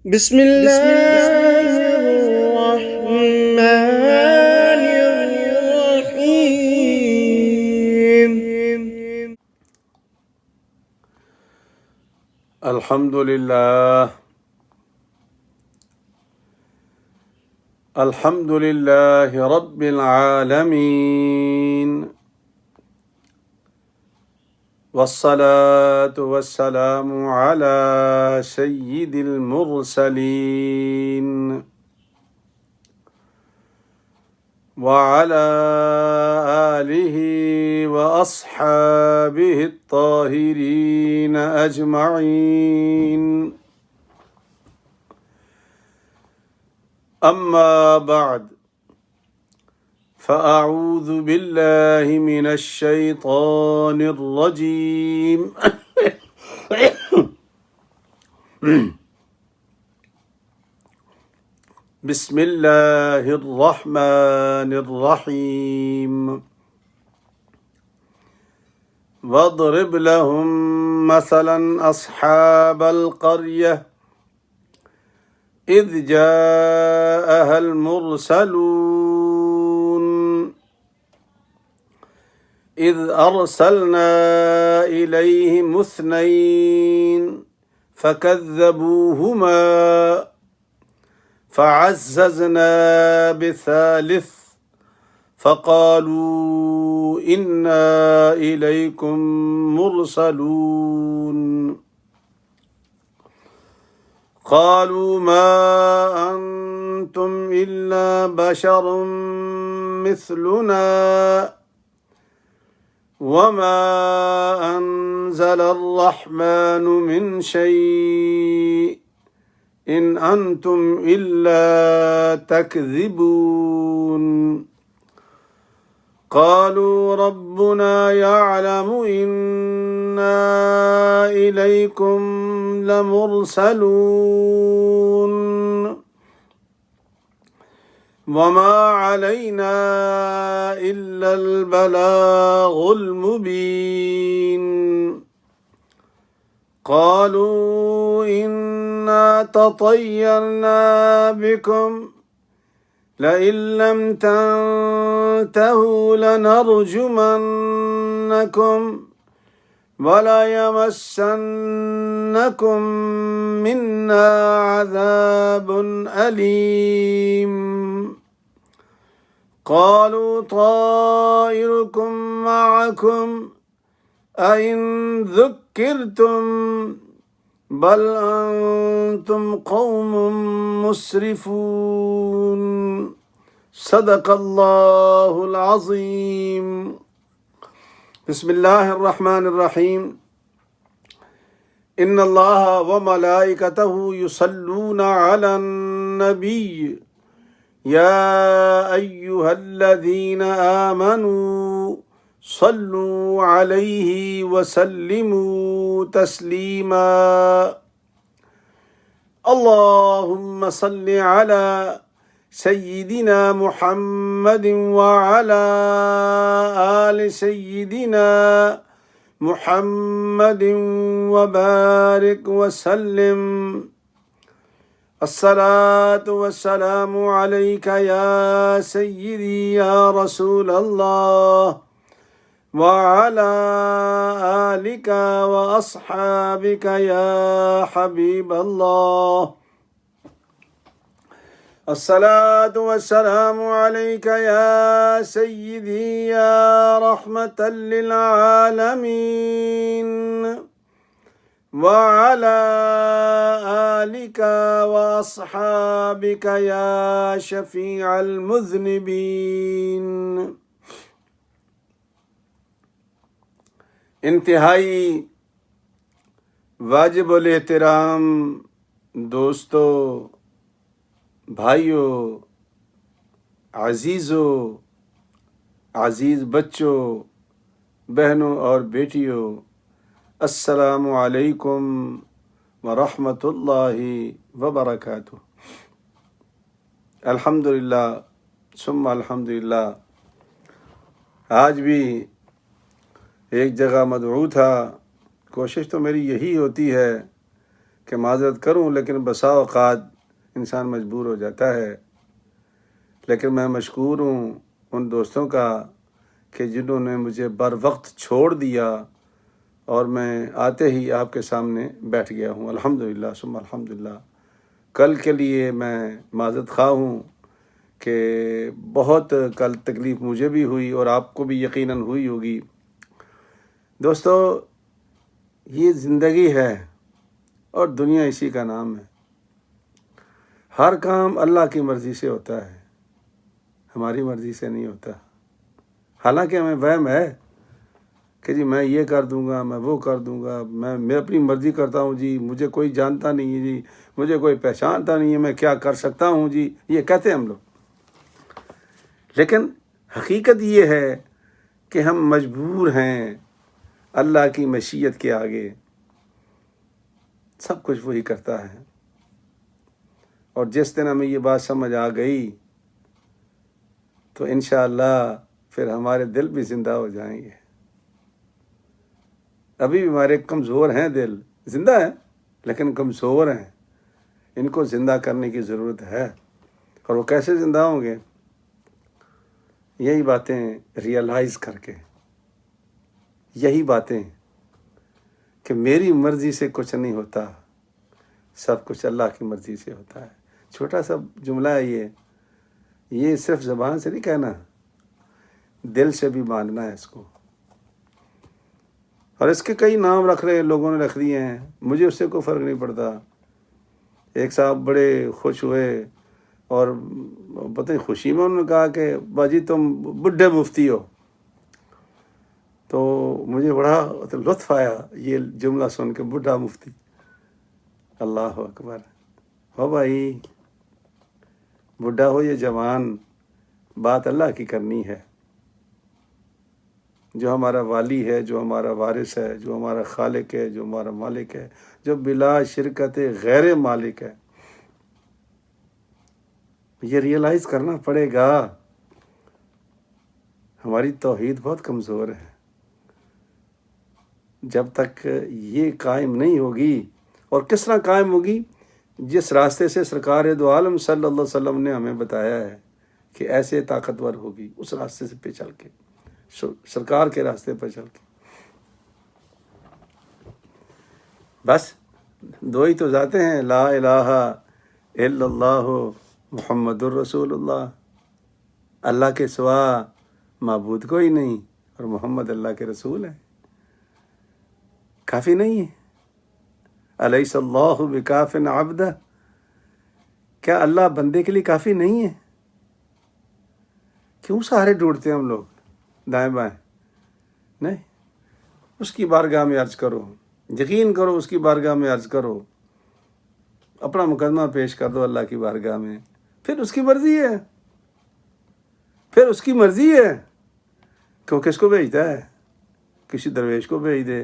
بسم الله الرحمن الرحيم. الحمد لله الحمد لله رب العالمين، والصلاة والسلام على سيد المرسلين وعلى آله وأصحابه الطاهرين أجمعين. أما بعد، فأعوذ بالله من الشيطان الرجيم. بسم الله الرحمن الرحيم. واضرب لهم مثلا أصحاب القرية إذ جاءها المرسلون إذ أرسلنا إليهم اثنين فكذبوهما فعززنا بثالث فقالوا إنا إليكم مرسلون. قالوا ما أنتم إلا بشر مثلنا وما أنزل الرحمن من شيء إن أنتم إلا تكذبون. قالوا ربنا يعلم إنا إليكم لمرسلون وما علينا إلا البلاغ المبين. قالوا إنا تطيرنا بكم لئن لم تنتهوا لنرجمنكم وليمسنكم منا عذاب أليم. قالوا طائركم معكم أئن ذكرتم بل أنتم قوم مسرفون. صدق الله العظيم. بسم الله الرحمن الرحيم. إن الله وملائكته يصلون على النبي يا أيها الذين آمنوا صلوا عليه وسلموا تسليما. اللهم صل على سيدنا محمد وعلى آل سيدنا محمد وبارك وسلم. الصلاة والسلام عليك يا سيدي يا رسول الله وعلى آلك وأصحابك يا حبيب الله. الصلاة والسلام عليك يا سيدي يا رحمة للعالمين وعلى آلك وأصحابك يا شفيع المذنبين. انتہائی واجب الاحترام دوستو، بھائیوں، عزیزوں، عزیز بچوں، بہنوں اور بیٹیوں، السلام علیکم ورحمۃ اللہ وبرکاتہ۔ الحمدللہ ثم الحمدللہ، آج بھی ایک جگہ مدعو تھا۔ کوشش تو میری یہی ہوتی ہے کہ معذرت کروں، لیکن بسا اوقات انسان مجبور ہو جاتا ہے۔ لیکن میں مشکور ہوں ان دوستوں کا کہ جنہوں نے مجھے بر وقت چھوڑ دیا اور میں آتے ہی آپ کے سامنے بیٹھ گیا ہوں۔ الحمدللہ ثم الحمدللہ۔ کل کے لیے میں معذرت خواہ ہوں کہ بہت کل تکلیف مجھے بھی ہوئی اور آپ کو بھی یقیناً ہوئی ہوگی۔ دوستو، یہ زندگی ہے اور دنیا اسی کا نام ہے۔ ہر کام اللہ کی مرضی سے ہوتا ہے، ہماری مرضی سے نہیں ہوتا۔ حالانکہ ہمیں وہم ہے کہ جی میں یہ کر دوں گا، میں وہ کر دوں گا، میں اپنی مرضی کرتا ہوں جی، مجھے کوئی جانتا نہیں ہے جی، مجھے کوئی پہچانتا نہیں ہے، میں کیا کر سکتا ہوں جی، یہ کہتے ہیں ہم لوگ۔ لیکن حقیقت یہ ہے کہ ہم مجبور ہیں اللہ کی مشیت کے آگے۔ سب کچھ وہی کرتا ہے، اور جس دن ہمیں یہ بات سمجھ آ گئی تو انشاءاللہ پھر ہمارے دل بھی زندہ ہو جائیں گے۔ ابھی بھی ہمارے کمزور ہیں، دل زندہ ہیں لیکن کمزور ہیں، ان کو زندہ کرنے کی ضرورت ہے۔ اور وہ کیسے زندہ ہوں گے؟ یہی باتیں ریئلائز کر کے، یہی باتیں کہ میری مرضی سے کچھ نہیں ہوتا، سب کچھ اللہ کی مرضی سے ہوتا ہے۔ چھوٹا سا جملہ ہے یہ صرف زبان سے نہیں کہنا، دل سے بھی ماننا ہے اس کو۔ اور اس کے کئی نام رکھ رہے ہیں، لوگوں نے رکھ دیے ہیں، مجھے اس سے کوئی فرق نہیں پڑتا۔ ایک صاحب بڑے خوش ہوئے اور پتہ نہیں خوشی میں انہوں نے کہا کہ باجی تم بڈھے مفتی ہو۔ تو مجھے بڑا لطف آیا یہ جملہ سن کے، بڈھا مفتی۔ اللہ اکبر۔ ہو بھائی، بڈھا ہو یا جوان، بات اللہ کی کرنی ہے۔ جو ہمارا والی ہے، جو ہمارا وارث ہے، جو ہمارا خالق ہے، جو ہمارا مالک ہے، جو بلا شرکت غیر مالک ہے، یہ ریئلائز کرنا پڑے گا۔ ہماری توحید بہت کمزور ہے۔ جب تک یہ قائم نہیں ہوگی، اور کس طرح قائم ہوگی؟ جس راستے سے سرکار دو عالم صلی اللہ علیہ وسلم نے ہمیں بتایا ہے کہ ایسے طاقتور ہوگی، اس راستے سے پہ چل کے، سرکار کے راستے پر چل کے۔ بس دو ہی تو ذاتیں ہیں، لا الہ الا اللہ محمد الرسول اللہ۔ اللہ کے سوا معبود کوئی نہیں، اور محمد اللہ کے رسول ہیں۔ کافی نہیں ہے؟ الیس اللہ بکاف عبدہ، کیا اللہ بندے کے لیے کافی نہیں ہے؟ کیوں سہارے ڈھونڈتے ہیں ہم لوگ دائیں بائیں؟ نہیں، اس کی بارگاہ میں عرض کرو، یقین کرو، اس کی بارگاہ میں عرض کرو، اپنا مقدمہ پیش کر دو اللہ کی بارگاہ میں۔ پھر اس کی مرضی ہے، پھر اس کی مرضی ہے کہ وہ کس کو بھیجتا ہے۔ کسی درویش کو بھیج دے،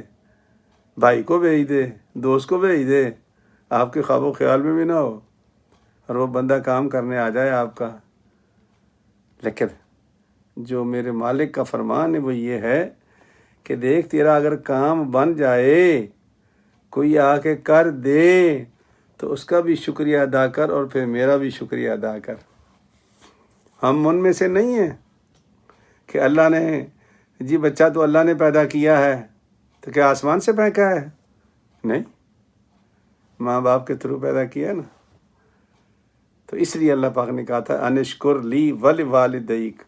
بھائی کو بھیج دے، دوست کو بھیج دے، آپ کے خواب و خیال میں بھی نہ ہو، اور وہ بندہ کام کرنے آ جائے آپ کا۔ لیکن جو میرے مالک کا فرمان ہے وہ یہ ہے کہ دیکھ تیرا اگر کام بن جائے، کوئی آ کے کر دے، تو اس کا بھی شکریہ ادا کر اور پھر میرا بھی شکریہ ادا کر۔ ہم ان میں سے نہیں ہیں کہ اللہ نے جی بچہ تو اللہ نے پیدا کیا ہے تو کیا آسمان سے پھینکا ہے؟ نہیں، ماں باپ کے تھرو پیدا کیا ہے نا۔ تو اس لیے اللہ پاک نے کہا تھا انشکر لی ولوالدیک،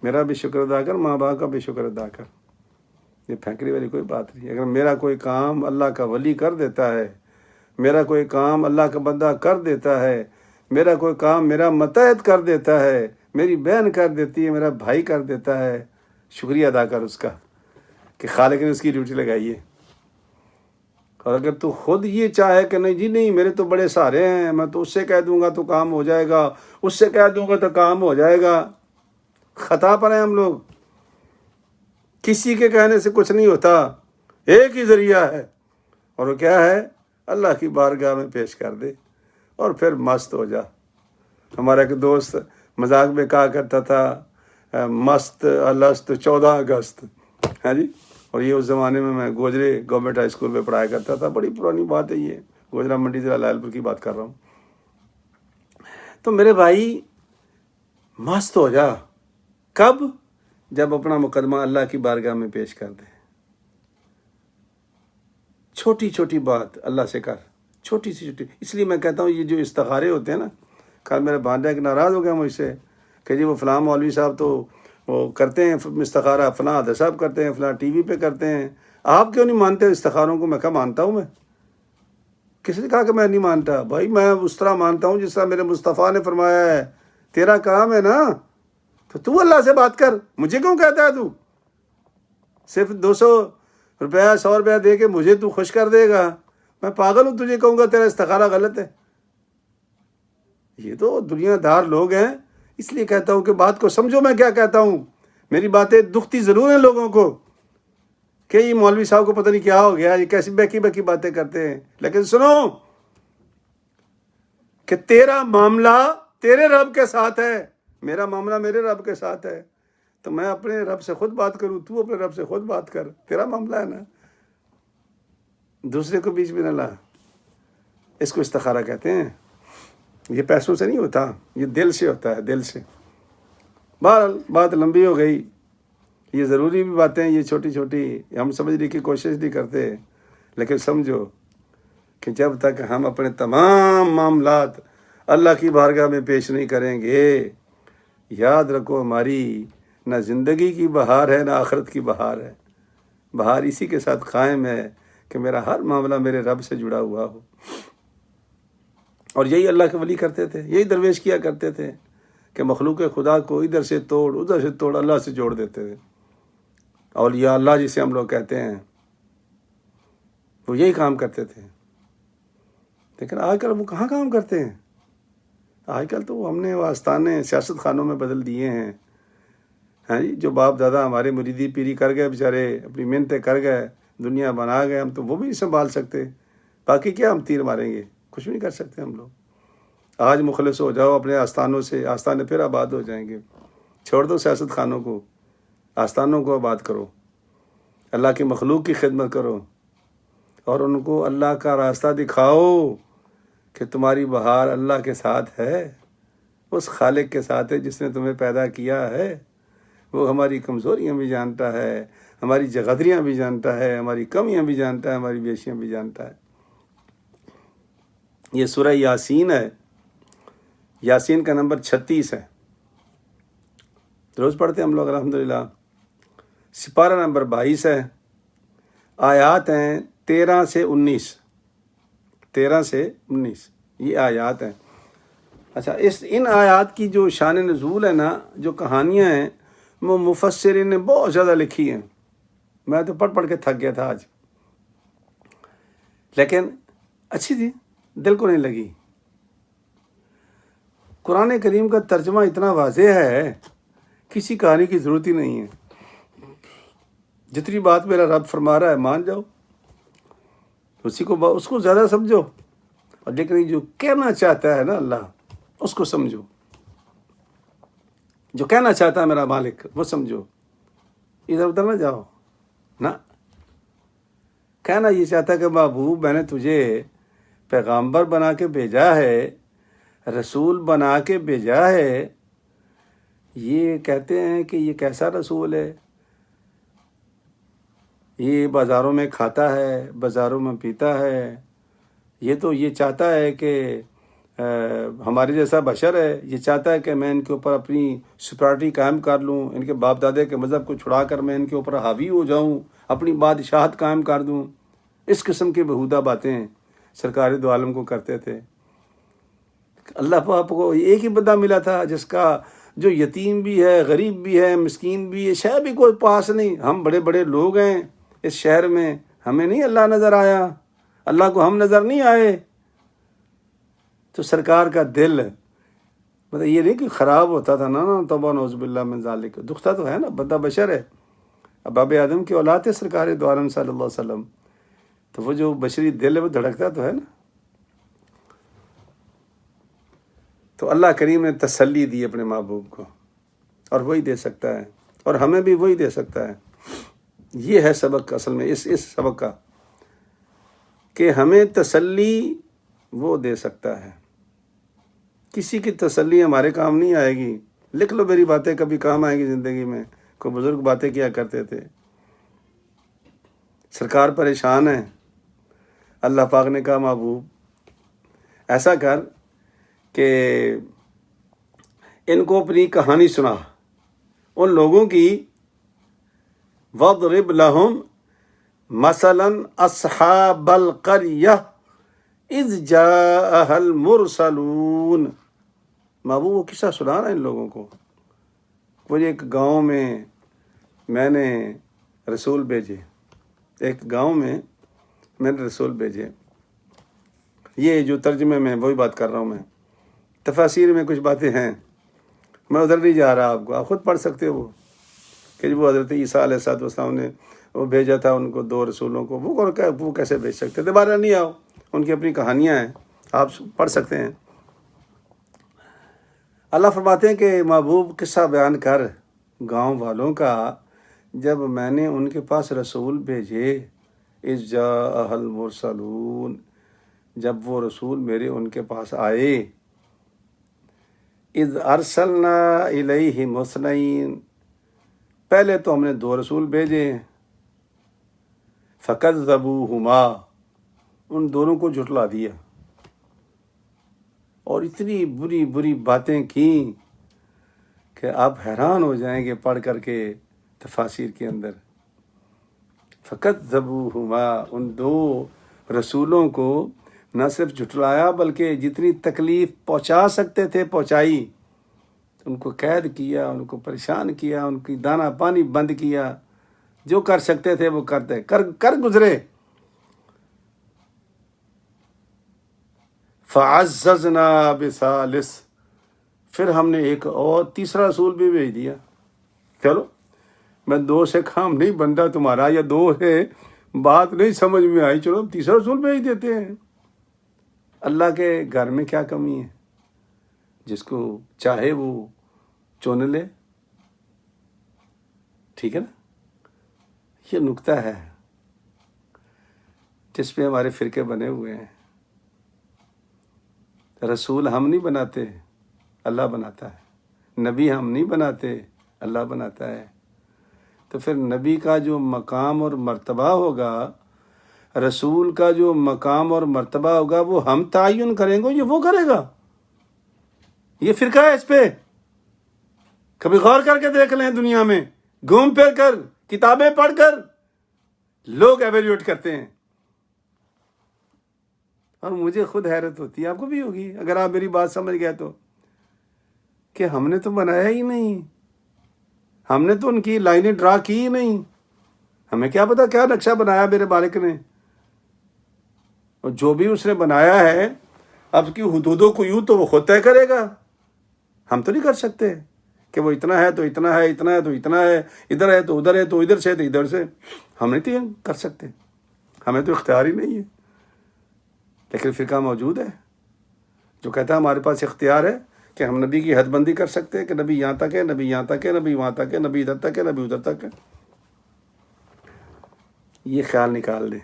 میرا بھی شکر ادا کر، ماں باپ کا بھی شکر ادا کر۔ یہ پھینکنے والی کوئی بات نہیں۔ اگر میرا کوئی کام اللہ کا ولی کر دیتا ہے، میرا کوئی کام اللہ کا بندہ کر دیتا ہے، میرا کوئی کام میرا متحد کر دیتا ہے، میری بہن کر دیتی ہے، میرا بھائی کر دیتا ہے، شکریہ ادا کر اس کا کہ خالق نے اس کی ڈیوٹی لگائی ہے۔ اور اگر تو خود یہ چاہے کہ نہیں جی نہیں میرے تو بڑے سارے ہیں، میں تو اس سے کہہ دوں گا تو کام ہو جائے گا، اس سے کہہ دوں گا تو کام ہو جائے گا، خطا پر ہیں ہم لوگ۔ کسی کے کہنے سے کچھ نہیں ہوتا، ایک ہی ذریعہ ہے، اور وہ کیا ہے؟ اللہ کی بارگاہ میں پیش کر دے اور پھر مست ہو جا۔ ہمارا ایک دوست مذاق میں کہا کرتا تھا مست الست 14 اگست، ہاں جی۔ اور یہ اس زمانے میں گوجرے گورنمنٹ ہائی اسکول میں پڑھایا کرتا تھا، بڑی پرانی بات ہے یہ، گوجرا منڈی ضلع لائل پور کی بات کر رہا ہوں. تو میرے بھائی مست ہو جا. کب؟ جب اپنا مقدمہ اللہ کی بارگاہ میں پیش کر دے. چھوٹی چھوٹی بات اللہ سے کر، چھوٹی سی چھوٹی. اس لیے میں کہتا ہوں یہ جو استخارے ہوتے ہیں نا، کل میرا بھانجا ایک ناراض ہو گیا مجھ سے کہ جی وہ فلاں مولوی صاحب تو وہ کرتے ہیں استخارہ، فلاں حضرت صاحب کرتے ہیں، فلاں ٹی وی پہ کرتے ہیں، آپ کیوں نہیں مانتے استخاروں کو؟ میں کہا مانتا ہوں. میں کس نے کہا کہ میں نہیں مانتا؟ بھائی میں اس طرح مانتا ہوں جس طرح میرے مصطفیٰ نے فرمایا ہے. تیرا کام ہے نا تو اللہ سے بات کر. مجھے کیوں کہتا ہے تو صرف 200 روپیہ 100 روپیہ دے کے مجھے تو خوش کر دے گا؟ میں پاگل ہوں تجھے کہوں گا تیرا استخارہ غلط ہے؟ یہ تو دنیا دار لوگ ہیں. اس لیے کہتا ہوں کہ بات کو سمجھو میں کیا کہتا ہوں. میری باتیں دکھتی ضرور ہیں لوگوں کو کہ یہ مولوی صاحب کو پتہ نہیں کیا ہو گیا، یہ کیسی بہکی بہکی باتیں کرتے ہیں. لیکن سنو کہ تیرا معاملہ تیرے رب کے ساتھ ہے، میرا معاملہ میرے رب کے ساتھ ہے. تو میں اپنے رب سے خود بات کروں، تو اپنے رب سے خود بات کر. تیرا معاملہ ہے نا، دوسرے کو بیچ میں نہ لا. اس کو استخارہ کہتے ہیں. یہ پیسوں سے نہیں ہوتا، یہ دل سے ہوتا ہے، دل سے. بہرحال بات لمبی ہو گئی. یہ ضروری بھی باتیں، یہ چھوٹی چھوٹی ہم سمجھنے کی کوشش نہیں کرتے. لیکن سمجھو کہ جب تک ہم اپنے تمام معاملات اللہ کی بارگاہ میں پیش نہیں کریں گے، یاد رکھو ہماری نہ زندگی کی بہار ہے نہ آخرت کی بہار ہے. بہار اسی کے ساتھ قائم ہے کہ میرا ہر معاملہ میرے رب سے جڑا ہوا ہو. اور یہی اللہ کے ولی کرتے تھے، یہی درویش کیا کرتے تھے کہ مخلوق خدا کو ادھر سے توڑ ادھر سے توڑ اللہ سے جوڑ دیتے تھے. اولیاء اللہ جسے ہم لوگ کہتے ہیں، وہ یہی کام کرتے تھے. لیکن آج کل وہ کہاں کام کرتے ہیں؟ آج کل تو ہم نے وہ آستانے سیاست خانوں میں بدل دیے ہیں. ہاں جی، جو باپ دادا ہمارے مریدی پیری کر گئے بیچارے، اپنی محنتیں کر گئے، دنیا بنا گئے، ہم تو وہ بھی نہیں سنبھال سکتے. باقی کیا ہم تیر ماریں گے؟ کچھ بھی نہیں کر سکتے ہم لوگ. آج مخلص ہو جاؤ اپنے آستانوں سے، آستانے پھر آباد ہو جائیں گے. چھوڑ دو سیاست خانوں کو، آستانوں کو آباد کرو، اللہ کی مخلوق کی خدمت کرو، اور ان کو اللہ کا راستہ دکھاؤ کہ تمہاری بہار اللہ کے ساتھ ہے، اس خالق کے ساتھ ہے جس نے تمہیں پیدا کیا ہے. وہ ہماری کمزوریاں بھی جانتا ہے، ہماری جغدریاں بھی جانتا ہے، ہماری کمیاں بھی جانتا ہے، ہماری بیشیاں بھی جانتا ہے. یہ سورہ یاسین ہے. یاسین کا نمبر 36 ہے. روز پڑھتے ہیں ہم لوگ الحمدللہ. سپارہ نمبر 22 ہے. آیات ہیں 13 سے 19. 13 سے 19 یہ آیات ہیں. اچھا، ان آیات کی جو شان نزول ہے نا، جو کہانیاں ہیں، وہ مفسرین نے بہت زیادہ لکھی ہیں. میں تو پڑھ پڑھ کے تھک گیا تھا آج، لیکن اچھی تھی، دل کو نہیں لگی. قرآن کریم کا ترجمہ اتنا واضح ہے، کسی کہانی کی ضرورت ہی نہیں ہے. جتنی بات میرا رب فرما رہا ہے مان جاؤ، اس کو زیادہ سمجھو. اور لیکن جو کہنا چاہتا ہے نا اللہ، اس کو سمجھو. جو کہنا چاہتا ہے میرا مالک وہ سمجھو. ادھر ادھر نہ جاؤ. نہ کہنا یہ چاہتا ہے کہ محبوب میں نے تجھے پیغامبر بنا کے بھیجا ہے، رسول بنا کے بھیجا ہے. یہ کہتے ہیں کہ یہ کیسا رسول ہے؟ یہ بازاروں میں کھاتا ہے، بازاروں میں پیتا ہے. یہ تو یہ چاہتا ہے کہ ہمارے جیسا بشر ہے. یہ چاہتا ہے کہ میں ان کے اوپر اپنی سپرائٹی قائم کر لوں، ان کے باپ دادے کے مذہب کو چھڑا کر میں ان کے اوپر حاوی ہو جاؤں، اپنی بادشاہت قائم کر دوں. اس قسم کی بہودہ باتیں سرکار دو عالم کو کرتے تھے. اللہ پاک کو ایک ہی بندہ ملا تھا جس کا جو یتیم بھی ہے، غریب بھی ہے، مسکین بھی ہے، شاید بھی کوئی پاس نہیں. ہم بڑے بڑے لوگ ہیں اس شہر میں، ہمیں نہیں اللہ نظر آیا، اللہ کو ہم نظر نہیں آئے. تو سرکار کا دل مطلب یہ نہیں کہ خراب ہوتا تھا نا، توبہ نعوذ باللہ من ذالک، دکھتا تو ہے نا، بندہ بشر ہے. اباب آدم کی اولاد ہے سرکار دو عالم صلی اللہ علیہ وسلم. تو وہ جو بشری دل ہے وہ دھڑکتا تو ہے نا. تو اللہ کریم نے تسلی دی اپنے محبوب کو، اور وہی دے سکتا ہے، اور ہمیں بھی وہی دے سکتا ہے. یہ ہے سبق اصل میں اس سبق کا، کہ ہمیں تسلی وہ دے سکتا ہے. کسی کی تسلی ہمارے کام نہیں آئے گی. لکھ لو میری باتیں کبھی کام آئیں گی زندگی میں. کوئی بزرگ باتیں کیا کرتے تھے. سرکار پریشان ہے. اللہ پاک نے کہا محبوب ایسا کر کہ ان کو اپنی کہانی سنا. ان لوگوں کی وَاضْرِبْ لَهُمْ مَثَلًا أَصْحَابَ الْقَرْيَةِ اِذْ جَاءَهَا الْمُرْسَلُونَ. محبوب وہ قصہ سنا رہا ہے ان لوگوں کو. وہ ایک گاؤں میں میں نے رسول بھیجے. ایک گاؤں میں میں نے رسول بھیجے. یہ جو ترجمے میں وہی بات کر رہا ہوں میں. تفاسیر میں کچھ باتیں ہیں, میں ادھر نہیں جا رہا. آپ خود پڑھ سکتے ہو کہ وہ حضرت عیسیٰ علیہ السلام نے وہ بھیجا تھا ان کو 2 رسولوں کو. وہ کیسے بھیج سکتے. دوبارہ نہیں آؤ, ان کی اپنی کہانیاں ہیں, آپ پڑھ سکتے ہیں. اللہ فرماتے ہیں کہ محبوب قصہ بیان کر گاؤں والوں کا جب میں نے ان کے پاس رسول بھیجے. اذ جاء المرسلون, جب وہ رسول میرے ان کے پاس آئے. اذ ارسلنا الیہم اثنین, پہلے تو ہم نے 2 رسول بھیجے. فکذبوہما, ان دونوں کو جھٹلا دیا اور اتنی بری بری باتیں کیں کہ آپ حیران ہو جائیں گے پڑھ کر کے تفاسیر کے اندر. فکذبوہما, ان 2 رسولوں کو نہ صرف جھٹلایا بلکہ جتنی تکلیف پہنچا سکتے تھے پہنچائی. ان کو قید کیا, ان کو پریشان کیا, ان کی دانہ پانی بند کیا. جو کر سکتے تھے وہ کر گزرے. فعززنا بثالث, پھر ہم نے ایک اور تیسرا رسول بھی بھیج دیا. چلو میں 2 سے کام نہیں بنتا تمہارا, یا 2 ہے بات نہیں سمجھ میں آئی, چلو تیسرا رسول بھیج دیتے ہیں. اللہ کے گھر میں کیا کمی ہے. جس کو چاہے وہ چن لے. ٹھیک ہے نا. یہ نکتہ ہے جس پہ ہمارے فرقے بنے ہوئے ہیں. رسول ہم نہیں بناتے, اللہ بناتا ہے. نبی ہم نہیں بناتے, اللہ بناتا ہے. تو پھر نبی کا جو مقام اور مرتبہ ہوگا, رسول کا جو مقام اور مرتبہ ہوگا, وہ ہم تعین کریں گے, یہ وہ کرے گا. یہ فرقہ ہے. اس پہ کبھی غور کر کے دیکھ لیں. دنیا میں گھوم پھر کر کتابیں پڑھ کر لوگ ایویلیوٹ کرتے ہیں, اور مجھے خود حیرت ہوتی ہے, آپ کو بھی ہوگی اگر آپ میری بات سمجھ گئے تو, کہ ہم نے تو بنایا ہی نہیں, ہم نے تو ان کی لائنیں ڈرا کی ہی نہیں. ہمیں کیا پتا کیا نقشہ بنایا میرے مالک نے. اور جو بھی اس نے بنایا ہے اب کی حدودوں کو یوں تو وہ خود طے کرے گا. ہم تو نہیں کر سکتے کہ وہ اتنا ہے تو اتنا ہے, اتنا ہے تو اتنا ہے, ادھر ہے تو ادھر ہے, تو ادھر سے تو ادھر سے. ہم نہیں تو کر سکتے, ہمیں تو اختیار ہی نہیں ہے. لیکن فرقہ موجود ہے جو کہتا ہے ہمارے پاس اختیار ہے کہ ہم نبی کی حد بندی کر سکتے ہیں کہ نبی یہاں تک ہے, نبی یہاں تک ہے, نبی وہاں تک ہے, نبی ادھر تک ہے, نبی ادھر تک ہے. یہ خیال نکال دیں.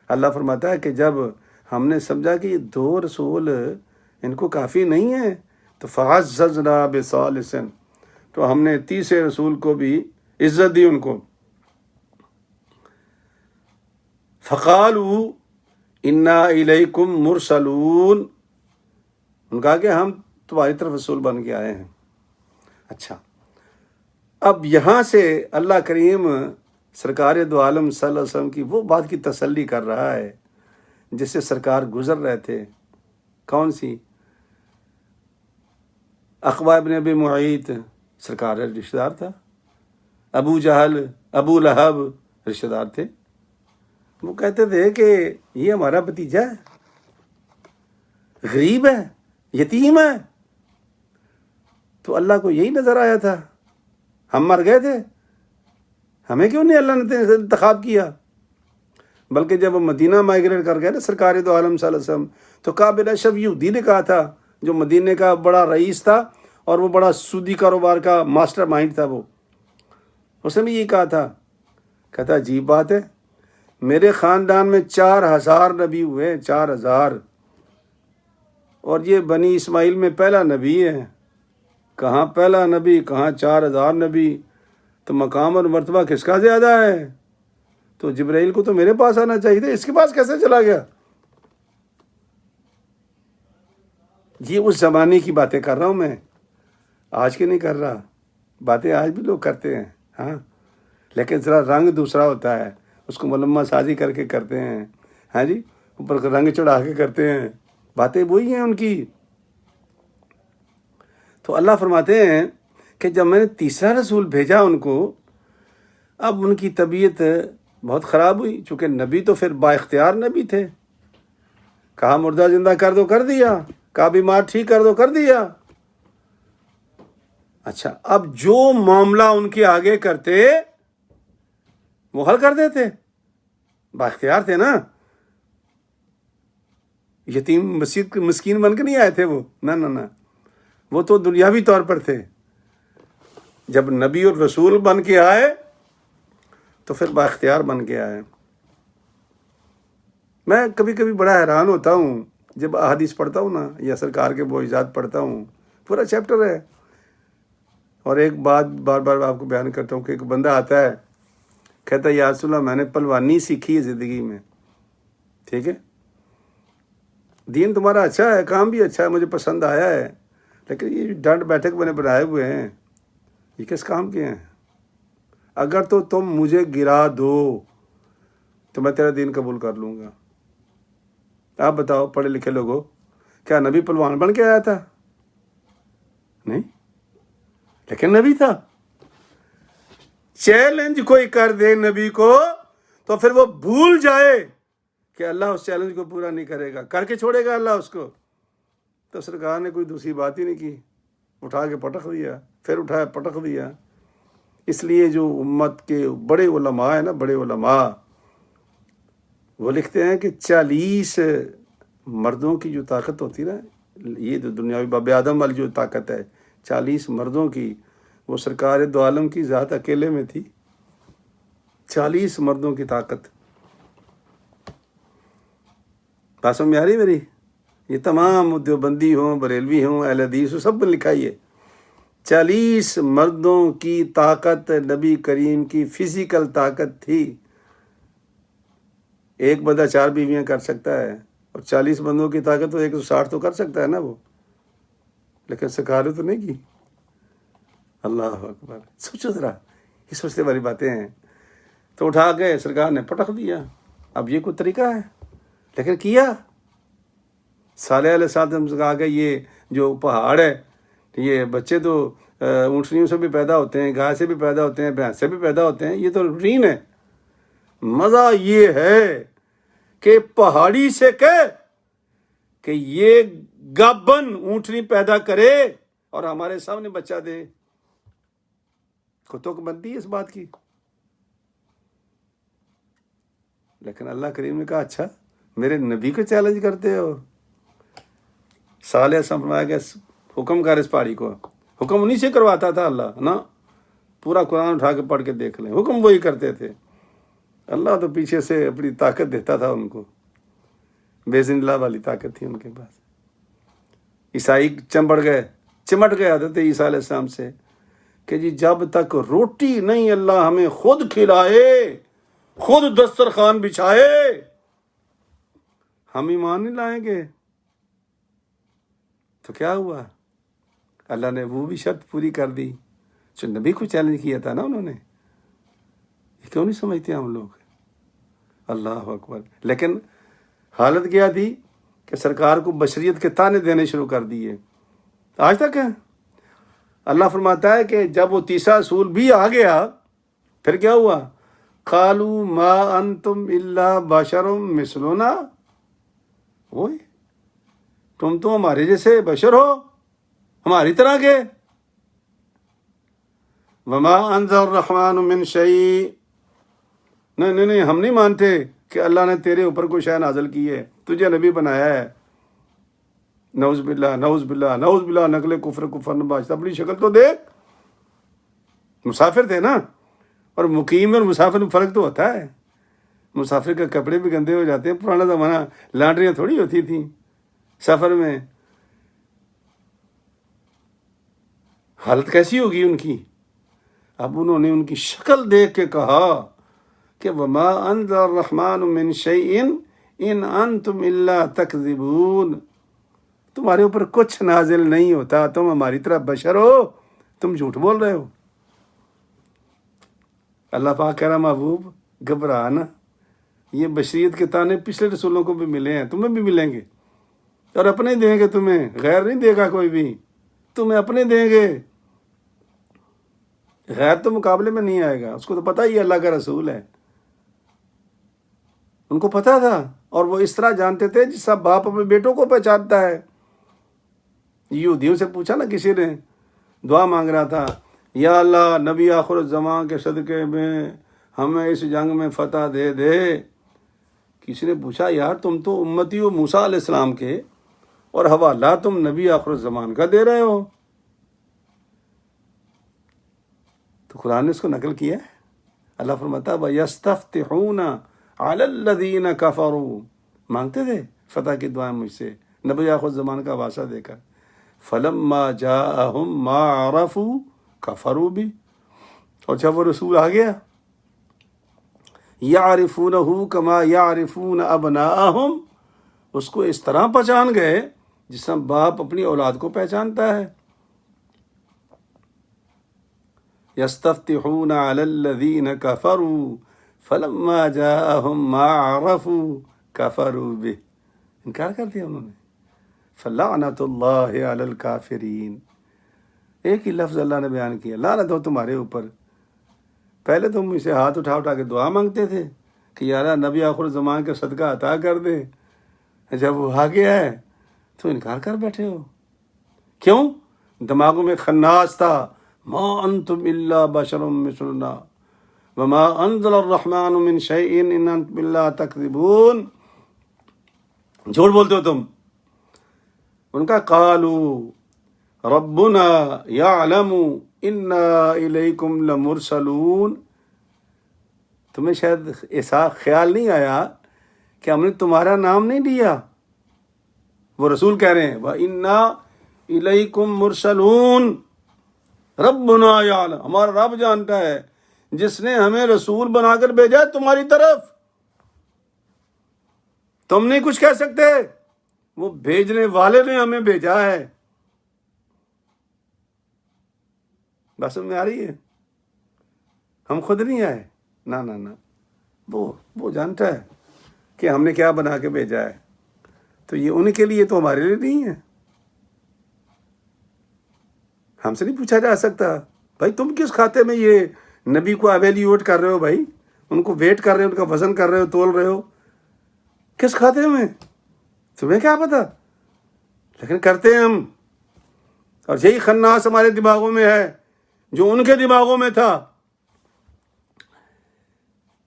اللہ فرماتا ہے کہ جب ہم نے سمجھا کہ یہ 2 رسول ان کو کافی نہیں ہے تو فعززنا بثالث, تو ہم نے تیسرے رسول کو بھی عزت دی ان کو. فقالوا انا الیکم مرسلون, ان کہا کہ ہم تمہاری طرف رسول بن کے آئے ہیں. اچھا, اب یہاں سے اللہ کریم سرکار دو عالم صلی اللہ علیہ وسلم کی وہ بات کی تسلی کر رہا ہے جس سے سرکار گزر رہے تھے. کون سی؟ عقبہ ابن ابی معیط سرکار رشتہ دار تھا. ابو جہل, ابو لہب رشتہ دار تھے. وہ کہتے تھے کہ یہ ہمارا بھتیجا ہے, غریب ہے, یتیم ہے. تو اللہ کو یہی نظر آیا تھا, ہم مر گئے تھے, ہمیں کیوں نہیں اللہ نے انتخاب کیا. بلکہ جب وہ مدینہ مائگریٹ کر گئے نا سرکار دو عالم صلی اللہ علیہ وسلم, تو کعب بن اشرف یہودی نے کہا تھا, جو مدینے کا بڑا رئیس تھا اور وہ بڑا سودی کاروبار کا ماسٹر مائنڈ تھا, وہ اس نے بھی یہ کہا تھا. کہتا عجیب بات ہے میرے خاندان میں 4000 نبی ہوئے، 4000، اور یہ بنی اسماعیل میں پہلا نبی ہے۔ کہاں پہلا نبی، کہاں 4000 نبی، تو مقام اور مرتبہ کس کا زیادہ ہے؟ تو جبرائیل کو تو میرے پاس آنا چاہیے تھا، اس کے پاس کیسے چلا گیا؟ یہ اس زمانے کی باتیں کر رہا ہوں میں، آج کی نہیں کر رہا۔ باتیں آج بھی لوگ کرتے ہیں، ہاں، لیکن ذرا رنگ دوسرا ہوتا ہے، اس کو ملمہ سازی کر کے کرتے ہیں، ہاں جی، اوپر رنگ چڑھا کے کرتے ہیں، باتیں وہی ہیں ان کی۔ تو اللہ فرماتے ہیں کہ جب میں نے تیسرا رسول بھیجا ان کو، اب ان کی طبیعت بہت خراب ہوئی، چونکہ نبی تو پھر با اختیار نبی تھے، کہا مردہ زندہ کر دو کر دیا، کہا بیمار ٹھیک کر دو کر دیا۔ اچھا، اب جو معاملہ ان کے آگے کرتے وہ حل کر دیتے، با اختیار تھے نا، یتیم مسکین بن کے نہیں آئے تھے وہ، نہ، وہ تو دنیاوی طور پر تھے۔ جب نبی اور رسول بن کے آئے تو پھر با اختیار بن کے آئے۔ میں کبھی کبھی بڑا حیران ہوتا ہوں جب احادیث پڑھتا ہوں نا، یا سرکار کے معجزات پڑھتا ہوں، پورا چیپٹر ہے، اور ایک بات بار بار آپ کو بیان کرتا ہوں کہ ایک بندہ آتا ہے، کہتا ہے یا رسول اللہ میں نے پلوانی سیکھی ہے زندگی میں، ٹھیک ہے، دین تمہارا اچھا ہے، کام بھی اچھا ہے، مجھے پسند آیا ہے، لیکن یہ ڈانٹ بیٹھک میں نے بنائے ہوئے ہیں، یہ کس کام کے ہیں؟ اگر تو تم مجھے گرا دو تو میں تیرا دین قبول کر لوں گا۔ آپ بتاؤ پڑھے لکھے لوگوں، کیا نبی پلوان بن کے آیا تھا؟ نہیں، لیکن نبی تھا۔ چیلنج کوئی کر دے نبی کو تو پھر وہ بھول جائے کہ اللہ اس چیلنج کو پورا نہیں کرے گا، کر کے چھوڑے گا اللہ اس کو۔ تو سرکار نے کوئی دوسری بات ہی نہیں کی، اٹھا کے پٹک دیا، پھر اٹھایا پٹک دیا۔ اس لیے جو امت کے بڑے علماء ہیں نا، بڑے علماء، وہ لکھتے ہیں کہ 40 مردوں کی جو طاقت ہوتی نا، یہ جو دنیاوی باب آدم والی جو طاقت ہے، 40 مردوں کی، وہ سرکار دو عالم کی ذات اکیلے میں تھی، 40 مردوں کی طاقت۔ بات سمجھ آ رہی میری؟ یہ تمام دیوبندی ہوں، بریلوی ہوں، اہل حدیث ہوں، سب نے لکھا ہی ہے، 40 مردوں کی طاقت نبی کریم کی فزیکل طاقت تھی۔ ایک بندہ 4 بیویاں کر سکتا ہے، اور 40 بندوں کی طاقت تو 160 تو کر سکتا ہے نا وہ، لیکن سرکار نے تو نہیں کی۔ اللہ اکبر، سوچو ذرا، یہ سوچنے والی باتیں ہیں۔ تو اٹھا کے سرکار نے پٹک دیا۔ اب یہ کوئی طریقہ ہے؟ لیکن کیا۔ صالح علیہ السلام سے کہا کہ یہ جو پہاڑ ہے، یہ بچے تو اونٹنیوں سے بھی پیدا ہوتے ہیں، گائے سے بھی پیدا ہوتے ہیں، بھینس سے بھی پیدا ہوتے ہیں، یہ تو روٹین ہے۔ مزہ یہ ہے کہ پہاڑی سے کہے کہ یہ گابن اونٹنی پیدا کرے اور ہمارے سامنے بچہ دے، کتوں کو بنتی ہے اس بات کی۔ لیکن اللہ کریم نے کہا اچھا میرے نبی کو چیلنج کرتے ہو۔ صالح سے فرمایا کہ حکم کر اس پہاڑی کو، حکم انہیں سے کرواتا تھا اللہ نا، پورا قرآن اٹھا کے پڑھ کے دیکھ لیں، حکم وہی کرتے تھے، اللہ تو پیچھے سے اپنی طاقت دیتا تھا ان کو، بیزن اللہ والی طاقت تھی ان کے پاس۔ عیسائی چمٹ گئے حضرت عیسیٰ علیہ السلام سے کہ جی جب تک روٹی نہیں اللہ ہمیں خود کھلائے، خود دسترخوان بچھائے، ہم ایمان نہیں لائیں گے۔ تو کیا ہوا؟ اللہ نے وہ بھی شرط پوری کر دی جو نبی کو چیلنج کیا تھا نا انہوں نے۔ یہ کیوں نہیں سمجھتے ہم لوگ؟ اللہ اکبر۔ لیکن حالت کیا تھی کہ سرکار کو بشریت کے تانے دینے شروع کر دیے، آج تک ہے۔ اللہ فرماتا ہے کہ جب وہ تیسرا رسول بھی آ گیا، پھر کیا ہوا؟ قالوا ما انتم الا بشر مثلنا، وہی تم تو ہمارے جیسے بشر ہو، ہماری طرح کے۔ وما انزل الرحمن من شیء، نہیں ہم نہیں مانتے کہ اللہ نے تیرے اوپر کوئی شے نازل کی ہے، تجھے نبی بنایا ہے۔ نعوذ باللہ نعوذ باللہ نعوذ باللہ، نقل کفر نباشتہ، اپنی شکل تو دیکھ۔ مسافر تھے نا، اور مقیم اور مسافر میں فرق تو ہوتا ہے۔ مسافر کے کپڑے بھی گندے ہو جاتے ہیں. پرانا زمانہ لانڈریاں تھوڑی ہوتی تھیں سفر میں. حالت کیسی ہوگی ان کی. اب انہوں نے ان کی شکل دیکھ کے کہا کہ وما انزل الرحمن من شیء ان انتم الا تکذبون. تمہارے اوپر کچھ نازل نہیں ہوتا، تم ہماری طرح بشر ہو، تم جھوٹ بول رہے ہو. اللہ پاک کہہ رہا محبوب گھبرا نا، یہ بشریت کے تانے پچھلے رسولوں کو بھی ملے ہیں، تمہیں بھی ملیں گے، اور اپنے دیں گے تمہیں، غیر نہیں دے گا کوئی بھی، تمہیں اپنے دیں گے. غیر تو مقابلے میں نہیں آئے گا، اس کو تو پتہ ہی اللہ کا رسول ہے. ان کو پتہ تھا، اور وہ اس طرح جانتے تھے جس طرح باپ اپنے بیٹوں کو پہچانتا ہے. یہودیوں سے پوچھا نا، کسی نے دعا مانگ رہا تھا، یا اللہ نبی آخر الزمان کے صدقے میں ہمیں اس جنگ میں فتح دے دے. کسی نے پوچھا یار تم تو امتی ہو موسیٰ علیہ السلام کے، اور حوالہ تم نبی آخر الزمان کا دے رہے ہو. تو قرآن نے اس کو نقل کیا ہے. اللہ فرماتا ہے وَيَسْتَفْتِحُونَ عَلَى الَّذِينَ كَفَرُوا، مانگتے تھے فتح کی دعائیں مجھ سے نبی آخر الزمان کا واسطہ دے کر. فَلَمَّا جَاءَهُمْ مَا عَرَفُوا كَفَرُوا بِهِ، اور جب وہ رسول آ گیا يَعْرِفُونَهُ كَمَا يَعْرِفُونَ أَبْنَاءَهُمْ، اس کو اس طرح پہچان گئے جس طرح باپ اپنی اولاد کو پہچانتا ہے. يَسْتَفْتِحُونَ عَلَى الَّذِينَ كَفَرُوا فَلَمَّا جَاءَهُمْ مَا عَرَفُوا كَفَرُوا بِهِ، انکار کر دیا انہوں نے. فَلَعْنَةُ اللَّهِ عَلَى الْكَافِرِينَ، ایک ہی لفظ اللہ نے بیان کیا، لعنت ہو تمہارے اوپر. پہلے تم مجھ سے ہاتھ اٹھا اٹھا کے دعا مانگتے تھے کہ یار نبی آخر زمان کا صدقہ عطا کر دے، جب وہ آ گیا ہے تو انکار کر بیٹھے ہو. کیوں؟ دماغوں میں خناس تھا، ما انتم الا بشر مثلنا وما انزل الرحمن من شیء ان انتم الا تکذبون. جھوٹ بولتے ہو تم. ان کا قالوا ربنا یعلم انا الیکم لمرسلون. تمہیں شاید ایسا خیال نہیں آیا کہ ہم نے تمہارا نام نہیں لیا. وہ رسول کہہ رہے ہیں وَإِنَّا إِلَيْكُمْ مُرْسَلُونَ، ربنا یعلم، ہمارا رب جانتا ہے جس نے ہمیں رسول بنا کر بھیجا ہے تمہاری طرف. تم نہیں کچھ کہہ سکتے، وہ بھیجنے والے نے ہمیں بھیجا ہے. بس سمجھ میں آ رہی ہے؟ ہم خود نہیں آئے، نہ نہ نہ، وہ جانتا ہے کہ ہم نے کیا بنا کے بھیجا ہے. تو یہ ان کے لیے، تو ہمارے لیے نہیں ہے. ہم سے نہیں پوچھا جا سکتا بھائی تم کس کھاتے میں یہ نبی کو ایویلیویٹ کر رہے ہو، بھائی ان کو ویٹ کر رہے ہو، ان کا وزن کر رہے ہو، تول رہے ہو، کس کھاتے میں؟ تمہیں کیا پتا؟ لیکن کرتے ہیں ہم. اور یہی خناس ہمارے دماغوں میں ہے جو ان کے دماغوں میں تھا.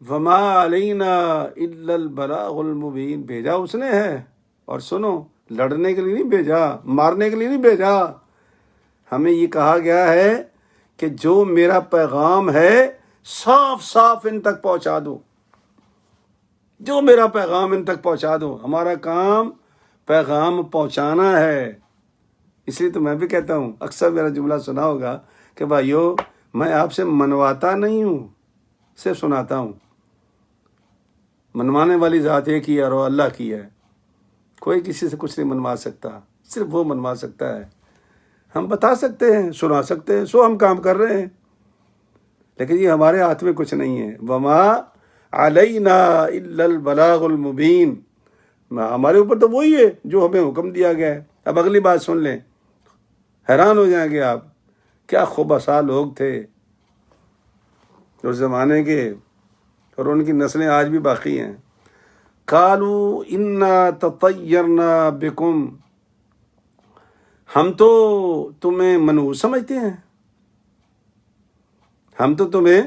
وما علینا الا البلاغ المبین، بھیجا اس نے ہے. اور سنو، لڑنے کے لیے نہیں بھیجا، مارنے کے لیے نہیں بھیجا. ہمیں یہ کہا گیا ہے کہ جو میرا پیغام ہے صاف صاف ان تک پہنچا دو، جو میرا پیغام ان تک پہنچا دو. ہمارا کام پیغام پہنچانا ہے. اس لیے تو میں بھی کہتا ہوں، اکثر میرا جملہ سنا ہوگا کہ بھائیو میں آپ سے منواتا نہیں ہوں، صرف سناتا ہوں. منوانے والی ذات ایک ہی ہے اور اللہ کی ہے. کوئی کسی سے کچھ نہیں منوا سکتا، صرف وہ منوا سکتا ہے. ہم بتا سکتے ہیں، سنا سکتے ہیں، سو ہم کام کر رہے ہیں، لیکن یہ ہمارے ہاتھ میں کچھ نہیں ہے. وما علینا الا البلاغ المبین، ہمارے اوپر تو وہی ہے جو ہمیں حکم دیا گیا ہے. اب اگلی بات سن لیں، حیران ہو جائیں گے آپ. کیا خبثا لوگ تھے اس زمانے کے، اور ان کی نسلیں آج بھی باقی ہیں. قالوا انا تطیرنا بکم، ہم تو تمہیں منحوس سمجھتے ہیں، ہم تو تمہیں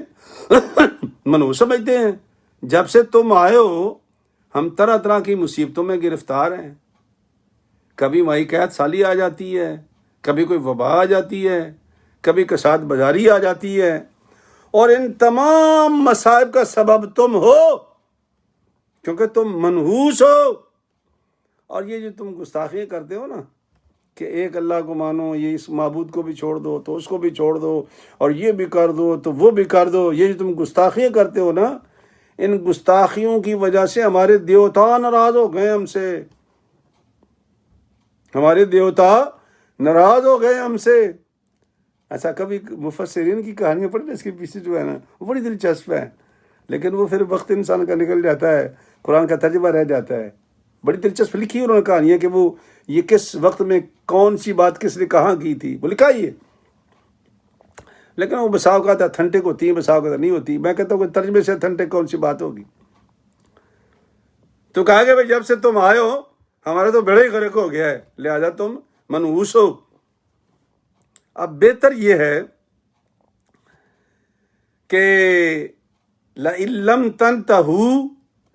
منحوس سمجھتے ہیں. جب سے تم آئے ہو ہم طرح طرح کی مصیبتوں میں گرفتار ہیں. کبھی مائی قحط سالی آ جاتی ہے، کبھی کوئی وبا آ جاتی ہے، کبھی کساد بازاری آ جاتی ہے، اور ان تمام مصائب کا سبب تم ہو. کیونکہ تم منحوس ہو. اور یہ جو تم گستاخیاں کرتے ہو نا کہ ایک اللہ کو مانو، یہ اس معبود کو بھی چھوڑ دو تو اس کو بھی چھوڑ دو، اور یہ بھی کر دو تو وہ بھی کر دو، یہ جو تم گستاخیاں کرتے ہو نا، ان گستاخیوں کی وجہ سے ہمارے دیوتا ناراض ہو گئے ہم سے. ہمارے دیوتا ناراض ہو گئے ہم سے. اچھا، کبھی مفسرین کی کہانیاں پڑھی، اس کے پیچھے جو ہے نا وہ بڑی دلچسپ ہے، لیکن وہ پھر وقت انسان کا نکل جاتا ہے، قرآن کا ترجمہ رہ جاتا ہے. بڑی دلچسپ لکھی انہوں نے کہانی ہے کہ وہ یہ کس وقت میں کون سی بات کس نے کہاں کی تھی، وہ لکھا ہی ہے. لیکن وہ بسا اوقات اتھینٹک ہوتی ہیں، بسا اوقات نہیں ہوتی. میں کہتا ہوں کہ ترجمے سے اتھینٹک کون سی بات ہوگی. تو کہا کہ بھائی جب سے تم آئے ہو ہمارا تو بڑا ہی غرق ہو گیا ہے، لہذا تم منحوس ہو. اب بہتر یہ ہے کہ لَإِن لَّمْ تَنْتَهُوا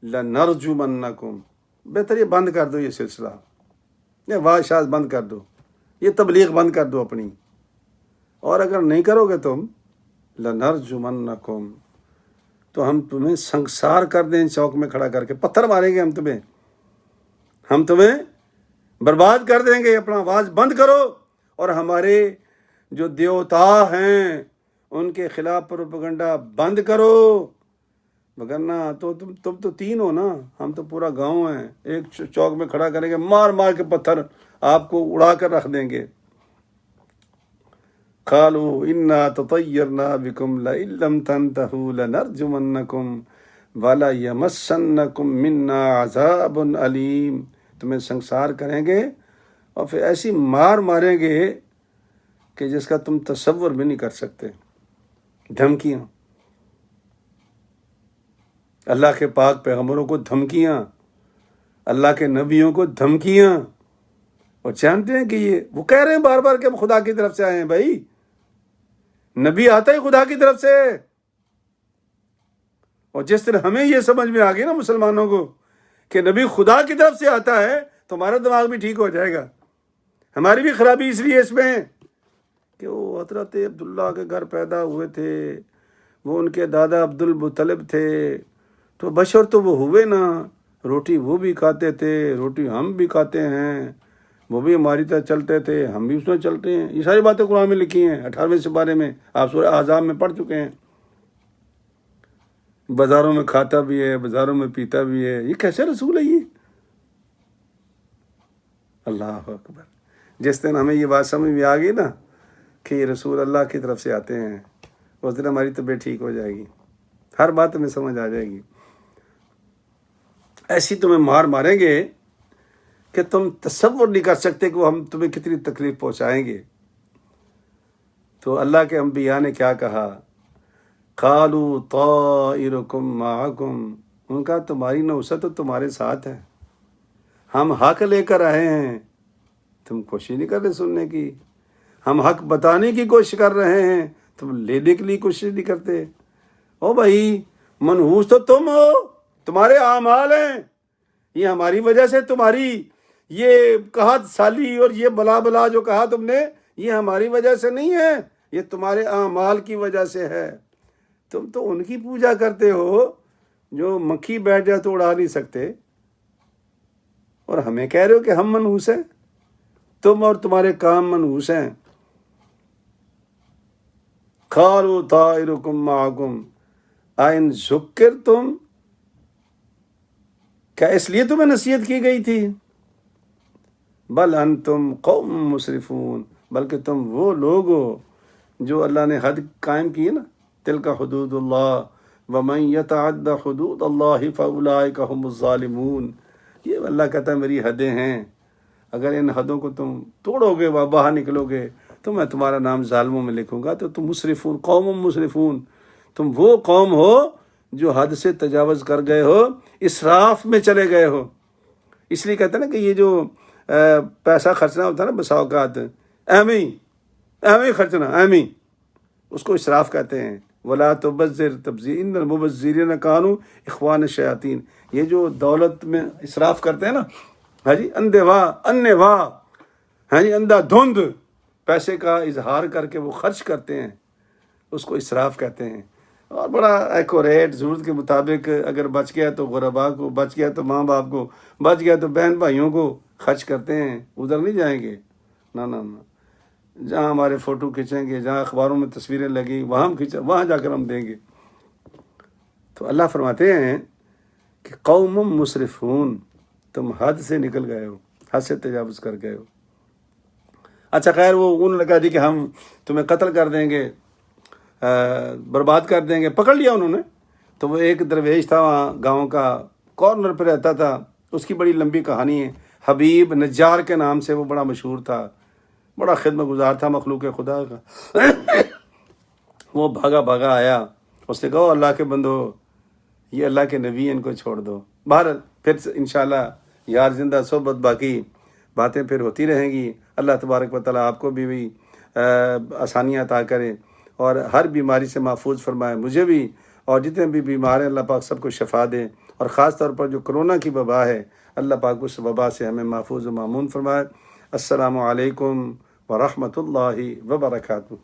لَنَرْجُمَنَّكُمْ، بہتر یہ بند کر دو، یہ سلسلہ، یہ واز شاز بند کر دو، یہ تبلیغ بند کر دو اپنی. اور اگر نہیں کرو گے تم لَنَرْجُمَنَّكُمْ، تو ہم تمہیں سنگسار کر دیں، چوک میں کھڑا کر کے پتھر ماریں گے ہم تمہیں برباد کر دیں گے. اپنا آواز بند کرو اور ہمارے جو دیوتا ہیں ان کے خلاف پروپیگنڈا بند کرو. وگرنہ تو تم تو تین ہو نا، ہم تو پورا گاؤں ہے، ایک چوک میں کھڑا کریں گے، مار مار کے پتھر آپ کو اڑا کر رکھ دیں گے. قالوا انا تطیرنا بکم لئن لم تنتہوا لنرجمنکم ولیمسنکم منا عذاب علیم. تمہیں سنگسار کریں گے اور پھر ایسی مار ماریں گے کہ جس کا تم تصور بھی نہیں کر سکتے. دھمکیاں، اللہ کے پاک پیغمبروں کو دھمکیاں، اللہ کے نبیوں کو دھمکیاں. اور جانتے ہیں کہ یہ وہ کہہ رہے ہیں بار بار کہ ہم خدا کی طرف سے آئے ہیں. بھائی نبی آتا ہی خدا کی طرف سے. اور جس طرح ہمیں یہ سمجھ میں آ گئی نا مسلمانوں کو کہ نبی خدا کی طرف سے آتا ہے تو ہمارا دماغ بھی ٹھیک ہو جائے گا. ہماری بھی خرابی اس لیے اس میں ہے کہ وہ حضرت عبداللہ کے گھر پیدا ہوئے تھے، وہ ان کے دادا عبد المطلب تھے، تو بشر تو وہ ہوئے نا، روٹی وہ بھی کھاتے تھے، روٹی ہم بھی کھاتے ہیں، وہ بھی ہماری طرح چلتے تھے، ہم بھی اس میں چلتے ہیں. یہ ساری باتیں قرآن میں لکھی ہیں 18ویں سپارے میں، آپ سورہ احزاب میں پڑھ چکے ہیں. بازاروں میں کھاتا بھی ہے، بازاروں میں پیتا بھی ہے. یہ کیسے رسول ہے یہ؟ اللہ اکبر. جس دن ہمیں یہ بات سمجھ میں آ گئی نا کہ یہ رسول اللہ کی طرف سے آتے ہیں، اس دن ہماری طبیعت ٹھیک ہو جائے گی، ہر بات ہمیں سمجھ آ جائے گی. ایسی تمہیں مار ماریں گے کہ تم تصور نہیں کر سکتے کہ وہ ہم تمہیں کتنی تکلیف پہنچائیں گے. تو اللہ کے انبیاء نے کیا کہا؟ قالوا طائرکم معکم، ان کا تمہاری نوست تو تمہارے ساتھ ہے، ہم حق لے کر آئے ہیں، تم کوشش نہیں کر رہے سننے کی. ہم حق بتانے کی کوشش کر رہے ہیں، تم لینے کے لیے کوشش نہیں کرتے. او بھائی منحوس تو تم ہو، تمہارے اعمال ہیں. یہ ہماری وجہ سے تمہاری یہ قحط سالی اور یہ بلا بلا جو کہا تم نے، یہ ہماری وجہ سے نہیں ہے، یہ تمہارے اعمال کی وجہ سے ہے. تم تو ان کی پوجا کرتے ہو جو مکھی بیٹھ جائے تو اڑا نہیں سکتے، اور ہمیں کہہ رہے ہو کہ ہم منحوس ہیں. تم اور تمہارے کام منحوس ہیں. قالوا طائرکم معکم ان ذکرتم، کیا اس لیے تمہیں نصیحت کی گئی تھی؟ بل انتم قوم مسرفون، بلکہ تم وہ لوگ ہو جو اللہ نے حد قائم کی ہے نا. تلک حدود اللہ ومن یتعد حدود اللہ فاولئک هم الظالمون. یہ اللہ کہتا ہے میری حدیں ہیں، اگر ان حدوں کو تم توڑو گے، باہر نکلو گے تو میں تمہارا نام ظالموں میں لکھوں گا. تو تم مسرفون، قوم مسرفون، تم وہ قوم ہو جو حد سے تجاوز کر گئے ہو، اسراف میں چلے گئے ہو. اس لیے کہتے ہیں نا کہ یہ جو پیسہ خرچنا ہوتا ہے نا بسا اوقات، ایویں خرچنا، ایویں، اس کو اسراف کہتے ہیں. ولا تبذر تبذیر ان المبذرین کانوا اخوان الشیاطین. یہ جو دولت میں اسراف کرتے ہیں نا، ہاں جی، اندھے واہ، ہاں جی، اندھا دھند پیسے کا اظہار کر کے وہ خرچ کرتے ہیں، اس کو اسراف کہتے ہیں. اور بڑا ایکوریٹ ضرورت کے مطابق، اگر بچ گیا تو غربا کو، بچ گیا تو ماں باپ کو، بچ گیا تو بہن بھائیوں کو خرچ کرتے ہیں، ادھر نہیں جائیں گے، نہ نہ نہ، جہاں ہمارے فوٹو کھینچیں گے، جہاں اخباروں میں تصویریں لگی وہاں جا کر ہم دیں گے۔ تو اللہ فرماتے ہیں کہ قوم مسرفون، تم حد سے نکل گئے ہو، حد سے تجاوز کر گئے ہو۔ اچھا خیر، وہ انہوں نے کہا جی کہ ہم تمہیں قتل کر دیں گے، برباد کر دیں گے، پکڑ لیا انہوں نے۔ تو وہ ایک درویش تھا وہاں گاؤں کا، کارنر پہ رہتا تھا، اس کی بڑی لمبی کہانی ہے، حبیب نجار کے نام سے وہ بڑا مشہور تھا، بڑا خدمت گزار تھا مخلوق خدا کا۔ وہ بھاگا بھاگا آیا، اس نے کہا اللہ کے بندو، یہ اللہ کے نبی ہیں، ان کو چھوڑ دو۔ بہرحال پھر انشاءاللہ یار زندہ صحبت، باقی باتیں پھر ہوتی رہیں گی۔ اللہ تبارک و تعالیٰ آپ کو بھی آسانیاں عطا کرے اور ہر بیماری سے محفوظ فرمائے، مجھے بھی اور جتنے بھی بیمار ہیں اللہ پاک سب کو شفا دے، اور خاص طور پر جو کرونا کی وبا ہے اللہ پاک اس وبا سے ہمیں محفوظ و مامون فرمائے۔ السلام علیکم ورحمۃ اللہ وبرکاتہ۔